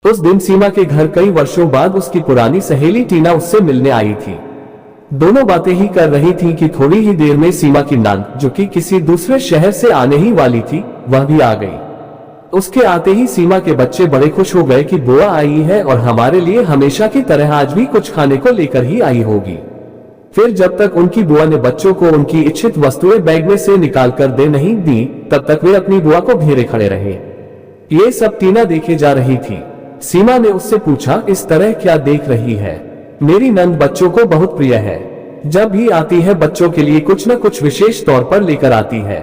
उस दिन सीमा के घर कई वर्षों बाद उसकी पुरानी सहेली टीना उससे मिलने आई थी। दोनों बातें ही कर रही थीं कि थोड़ी ही देर में सीमा की नंद, जो कि किसी दूसरे शहर से आने ही वाली थी, वह भी आ गई। उसके आते ही सीमा के बच्चे बड़े खुश हो गए कि बुआ आई है और हमारे लिए हमेशा की तरह आज भी कुछ खाने को लेकर ही आई होगी। फिर जब तक उनकी बुआ ने बच्चों को उनकी इच्छित वस्तुएं बैग में से निकाल कर दे नहीं दी, तब तक वे अपनी बुआ को घेरे खड़े रहे। ये सब टीना देखे जा रही थी। सीमा ने उससे पूछा, इस तरह क्या देख रही है? मेरी नंद बच्चों को बहुत प्रिय है। जब भी आती है बच्चों के लिए कुछ न कुछ विशेष तौर पर लेकर आती है।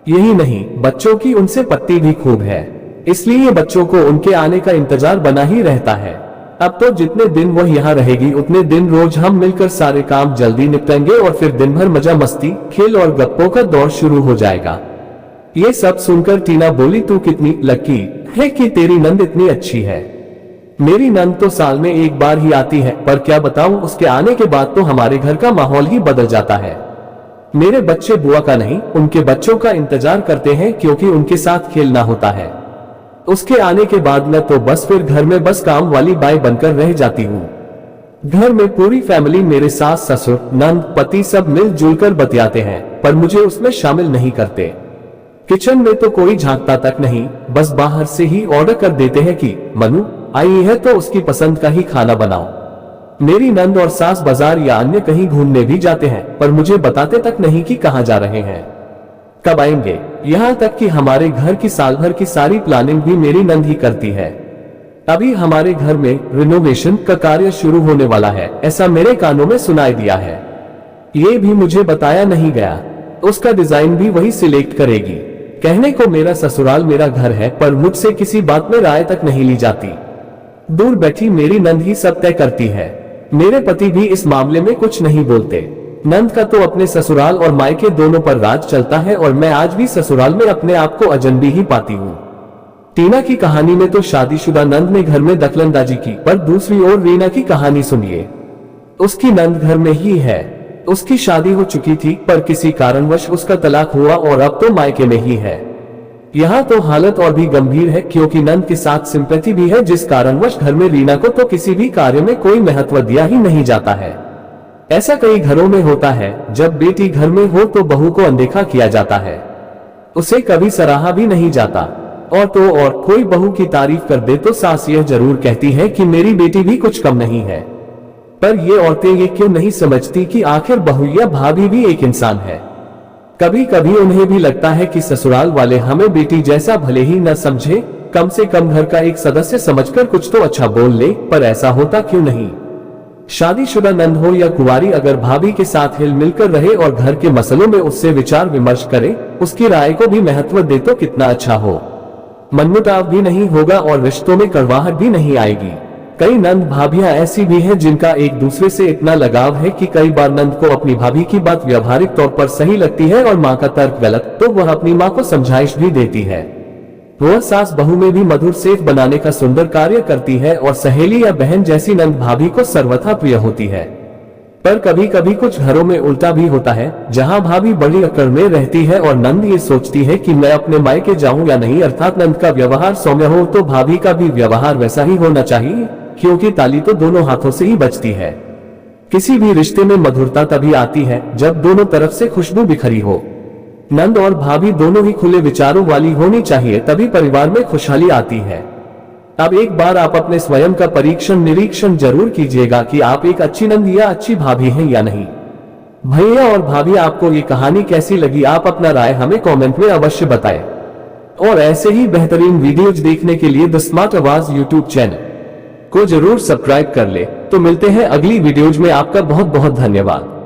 यही नहीं, बच्चों की उनसे पत्ती भी खूब है, इसलिए बच्चों को उनके आने का इंतजार बना ही रहता है। अब तो जितने दिन वह यहाँ रहेगी उतने दिन रोज हम मिलकर सारे काम जल्दी निपटेंगे और फिर दिन भर मजा मस्ती, खेल और गप्पों का दौर शुरू हो जाएगा। ये सब सुनकर टीना बोली, तू कितनी लकी है कि तेरी नंद इतनी अच्छी है। मेरी नंद तो साल में एक बार ही आती है, पर क्या बताऊं, उसके आने के बाद तो हमारे घर का माहौल ही बदल जाता है। मेरे बच्चे बुआ का नहीं, उनके बच्चों का इंतजार करते हैं, क्योंकि उनके साथ खेलना होता है। उसके आने के बाद मैं तो बस फिर घर में बस काम वाली बाई बनकर रह जाती हूँ। घर में पूरी फैमिली, मेरे सास ससुर नंद पति सब मिलजुल कर बतियाते हैं, पर मुझे उसमें शामिल नहीं करते। किचन में तो कोई झांकता तक नहीं, बस बाहर से ही ऑर्डर कर देते हैं कि मनु आई है तो उसकी पसंद का ही खाना बनाओ। मेरी नंद और सास बाजार या अन्य कहीं घूमने भी जाते हैं, पर मुझे बताते तक नहीं कि कहां जा रहे हैं, कब आएंगे। यहाँ तक कि हमारे घर की साल भर की सारी प्लानिंग भी मेरी नंद ही करती है। अभी हमारे घर में रिनोवेशन का कार्य शुरू होने वाला है, ऐसा मेरे कानों में सुनाई दिया है। ये भी मुझे बताया नहीं गया। उसका डिजाइन भी वही सिलेक्ट करेगी। कहने को मेरा ससुराल मेरा घर है, पर मुझसे किसी बात में राय तक नहीं ली जाती। दूर बैठी मेरी नंद ही सब तय करती है। मेरे पति भी इस मामले में कुछ नहीं बोलते। नंद का तो अपने ससुराल और मायके दोनों पर राज चलता है, और मैं आज भी ससुराल में अपने आप को अजनबी ही पाती हूँ। टीना की कहानी में तो शादीशुदा नंद ने घर में दखलंदाजी की, पर दूसरी ओर रीना की कहानी सुनिए। उसकी नंद घर में ही है। उसकी शादी हो चुकी थी, पर किसी कारणवश उसका तलाक हुआ और अब तो मायके में ही है। यहाँ तो हालत और भी गंभीर है, क्योंकि नंद के साथ सिंपैथी भी है, जिस कारणवश घर में रीना को तो किसी भी कार्य में कोई महत्व दिया ही नहीं जाता है। ऐसा कई घरों में होता है, जब बेटी घर में हो तो बहू को अनदेखा किया जाता है, उसे कभी सराहा भी नहीं जाता। और तो और कोई बहू की तारीफ कर दे तो सास यह जरूर कहती है कि मेरी बेटी भी कुछ कम नहीं है। पर ये औरतें ये क्यों नहीं समझती कि आखिर बहू या भाभी भी एक इंसान है। कभी कभी उन्हें भी लगता है कि ससुराल वाले हमें बेटी जैसा भले ही न समझे, कम से कम घर का एक सदस्य समझकर कुछ तो अच्छा बोल ले, पर ऐसा होता क्यों नहीं। शादीशुदा नंद हो या कुंवारी, अगर भाभी के साथ हिल मिलकर रहे और घर के मसलों में उससे विचार विमर्श करे, उसकी राय को भी महत्व दे तो कितना अच्छा हो। मनमुटाव भी नहीं होगा और रिश्तों में कड़वाहट भी नहीं आएगी। कई नंद भाभियां ऐसी भी हैं जिनका एक दूसरे से इतना लगाव है कि कई बार नंद को अपनी भाभी की बात व्यवहारिक तौर पर सही लगती है और माँ का तर्क गलत, तो वह अपनी माँ को समझाइश भी देती है। वह सास बहू में भी मधुर सेठ बनाने का सुंदर कार्य करती है और सहेली या बहन जैसी नंद भाभी को सर्वथा प्रिय होती है। पर कभी कभी कुछ घरों में उल्टा भी होता है, जहां भाभी बड़ी अकड़ में रहती है और नंद ये सोचती है कि मैं अपने मायके जाऊं या नहीं, अर्थात नंद का व्यवहार सौम्य हो तो भाभी का भी व्यवहार वैसा ही होना चाहिए, क्योंकि ताली तो दोनों हाथों से ही बजती है। किसी भी रिश्ते में मधुरता तभी आती है जब दोनों तरफ से खुशबू बिखरी हो। नंद और भाभी दोनों ही खुले विचारों वाली होनी चाहिए, तभी परिवार में खुशहाली आती है। अब एक बार आप अपने स्वयं का निरीक्षण जरूर कीजिएगा कि आप एक अच्छी नंद या अच्छी भाभी हैं या नहीं। भैया और भाभी, आपको ये कहानी कैसी लगी, आप अपना राय हमें कमेंट में अवश्य बताएं। और ऐसे ही बेहतरीन वीडियोज देखने के लिए द स्मार्ट आवाज यूट्यूब चैनल को जरूर सब्सक्राइब कर ले। तो मिलते हैं अगली वीडियोज में। आपका बहुत बहुत धन्यवाद।